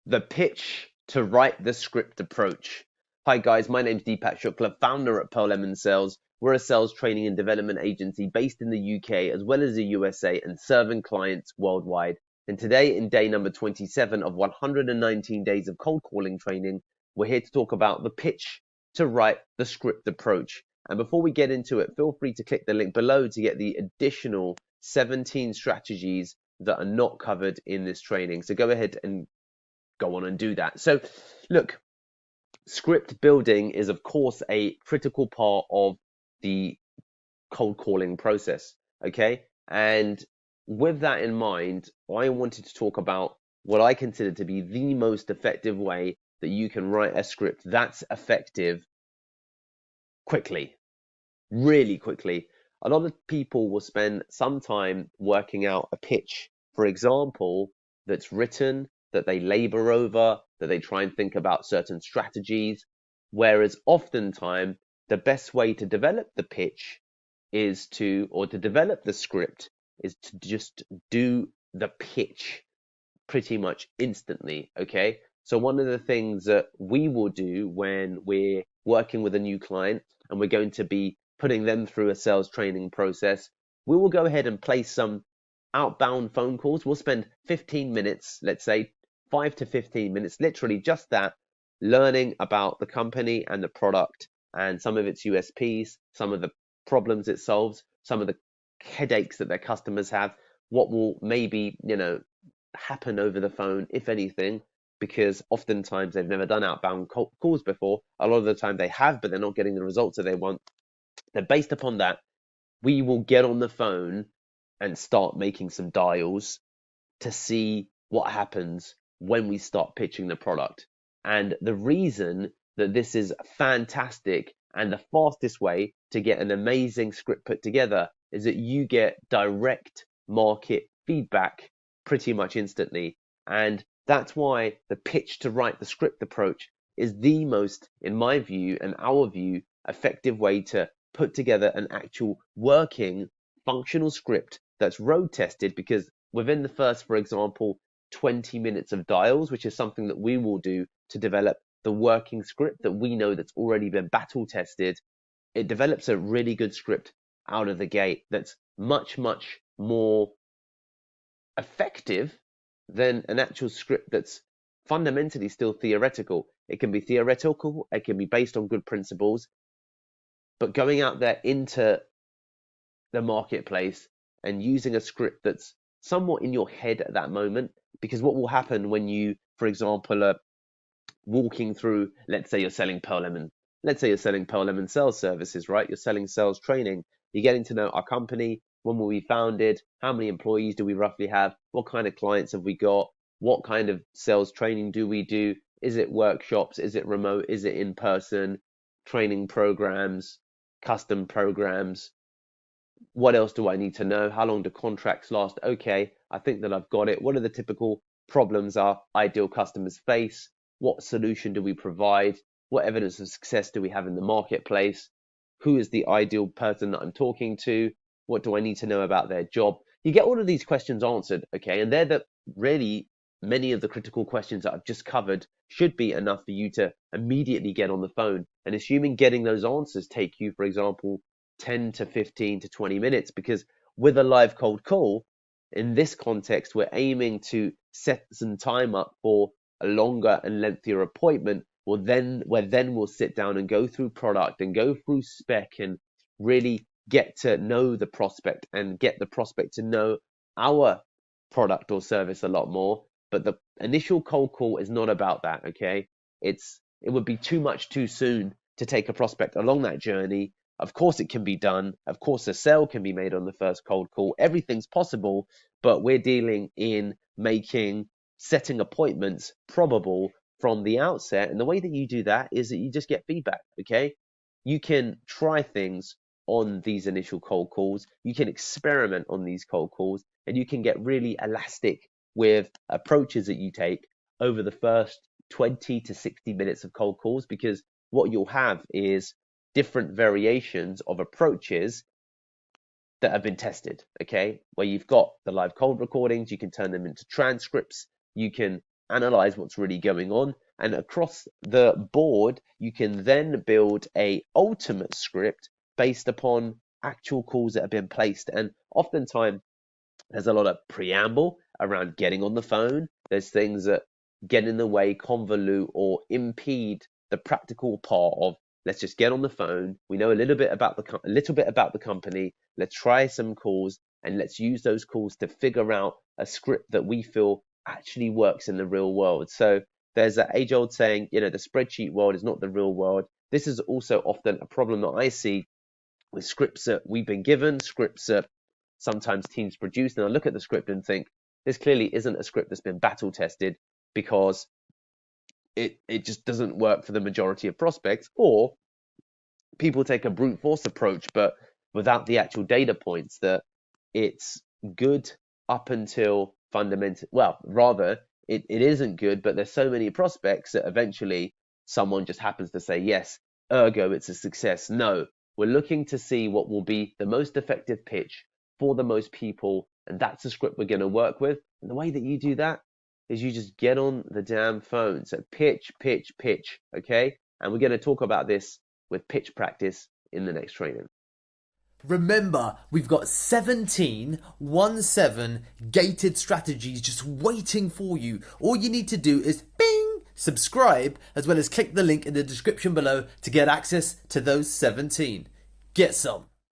The pitch to write the script approach. Hi guys, my name's Deepak Shukla, founder at Pearl Lemon Sales. We're a sales training and development agency based in the UK as well as the USA and serving clients worldwide. And today, in day number 27 of 119 days of cold calling training, we're here to talk about the pitch to write the script approach. And before we get into it, feel free to click the link below to get the additional 17 strategies that are not covered in this training. So go ahead and go on and do that. So look, script building is of course a critical part of the cold calling process. Okay. And with that in mind, I wanted to talk about what I consider to be the most effective way that you can write a script that's effective quickly, really quickly. A lot of people will spend some time working out a pitch, for example, that's written, that they labor over, that they try and think about certain strategies. Whereas oftentimes the best way to develop the pitch is to, or to develop the script, is to just do the pitch pretty much instantly. Okay. So one of the things that we will do when we're working with a new client and we're going to be putting them through a sales training process, we will go ahead and place some outbound phone calls. We'll spend 15 minutes, let's say 5 to 15 minutes, literally just that, learning about the company and the product and some of its USPs, some of the problems it solves, some of the headaches that their customers have, what will maybe, happen over the phone, if anything, because oftentimes they've never done outbound calls before. A lot of the time they have, but they're not getting the results that they want. Then based upon that, we will get on the phone and start making some dials to see what happens when we start pitching the product. And the reason that this is fantastic and the fastest way to get an amazing script put together is that you get direct market feedback pretty much instantly. And that's why the pitch to write the script approach is the most, in my view and our view, effective way to put together an actual working functional script that's road tested, because within the first, for example, 20 minutes of dials, which is something that we will do to develop the working script that we know that's already been battle tested, it develops a really good script out of the gate that's much, much more effective than an actual script that's fundamentally still theoretical. It can be theoretical, it can be based on good principles, but going out there into the marketplace and using a script that's somewhat in your head at that moment. Because what will happen when you, for example, are walking through, let's say you're selling Pearl Lemon, let's say you're selling Pearl Lemon sales services, right? You're selling sales training. You're getting to know our company. When were we founded? How many employees do we roughly have? What kind of clients have we got? What kind of sales training do we do? Is it workshops? Is it remote? Is it in person? Training programs, custom programs. What else do I need to know? How long do contracts last? Okay, I think that I've got it. What are the typical problems our ideal customers face? What solution do we provide? What evidence of success do we have in the marketplace? Who is the ideal person that I'm talking to? What do I need to know about their job? You get all of these questions answered, okay? And they're the really many of the critical questions that I've just covered should be enough for you to immediately get on the phone. And assuming getting those answers take you, for example, 10 to 15 to 20 minutes, because with a live cold call, in this context, we're aiming to set some time up for a longer and lengthier appointment. Where then we'll sit down and go through product and go through spec and really get to know the prospect and get the prospect to know our product or service a lot more. But the initial cold call is not about that, okay? It would be too much too soon to take a prospect along that journey. Of course, it can be done. Of course, a sale can be made on the first cold call. Everything's possible, but we're dealing in making setting appointments probable from the outset. And the way that you do that is that you just get feedback, okay? You can try things on these initial cold calls. You can experiment on these cold calls, and you can get really elastic with approaches that you take over the first 20 to 60 minutes of cold calls, because what you'll have is different variations of approaches that have been tested, okay? Where you've got the live cold recordings, you can turn them into transcripts, you can analyze what's really going on, and across the board, you can then build a ultimate script based upon actual calls that have been placed. And oftentimes, there's a lot of preamble around getting on the phone. There's things that get in the way, convolute, or impede the practical part of let's just get on the phone. We know a little bit about the company. Let's try some calls and let's use those calls to figure out a script that we feel actually works in the real world. So there's that age-old saying, the spreadsheet world is not the real world. This is also often a problem that I see with scripts that we've been given, scripts that sometimes teams produce, and I look at the script and think, this clearly isn't a script that's been battle tested because it just doesn't work for the majority of prospects, or people take a brute force approach, but without the actual data points that it's good up until fundamental, well, rather it isn't good, but there's so many prospects that eventually someone just happens to say yes, ergo it's a success. No, we're looking to see what will be the most effective pitch for the most people, and that's the script we're going to work with. And the way that you do that is you just get on the damn phone. So pitch, pitch, pitch, okay? And we're going to talk about this with pitch practice in the next training. Remember, we've got 17 gated strategies just waiting for you. All you need to do is bing, subscribe, as well as click the link in the description below to get access to those 17. Get some.